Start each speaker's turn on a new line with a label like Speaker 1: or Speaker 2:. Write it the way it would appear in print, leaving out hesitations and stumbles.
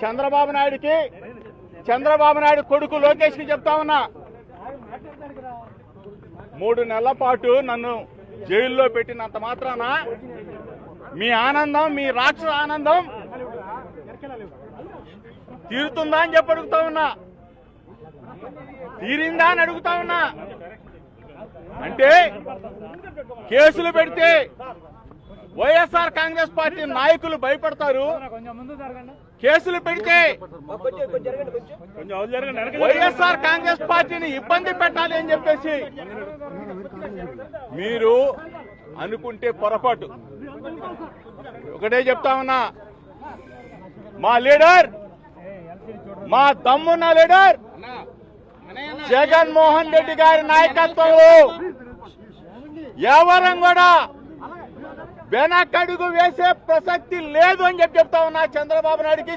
Speaker 1: చంద్రబాబు నాయుడు కొడుకు లోకేష్ కి చెప్తా ఉన్నా, 3 నెలల పాటు నన్ను జైల్లో పెట్టినంత మాత్రాన మీ ఆనందం, మీ రాక్షస ఆనందం తీరుతుందా అని చెప్పి అడుగుతా ఉన్నా, తీరిందా అని అడుగుతా ఉన్నా. అంటే కేసులు పెడితే వైఎస్ఆర్ కాంగ్రెస్ పార్టీ నాయకులు భయపడతారు, కేసులు పెడితే వైఎస్ఆర్ కాంగ్రెస్ పార్టీని ఇబ్బంది పెట్టాలి అని చెప్పేసి మీరు అనుకుంటే పొరపాటు. ఒకటే చెప్తా ఉన్నా, మా లీడర్, మా దమ్మున్న లీడర్ జగన్మోహన్ రెడ్డి గారి నాయకత్వంలో ఎవరం కూడా వెనకడుగు వేసే ప్రసక్తి లేదు అని చెప్తా ఉన్నా చంద్రబాబు నాయుడికి.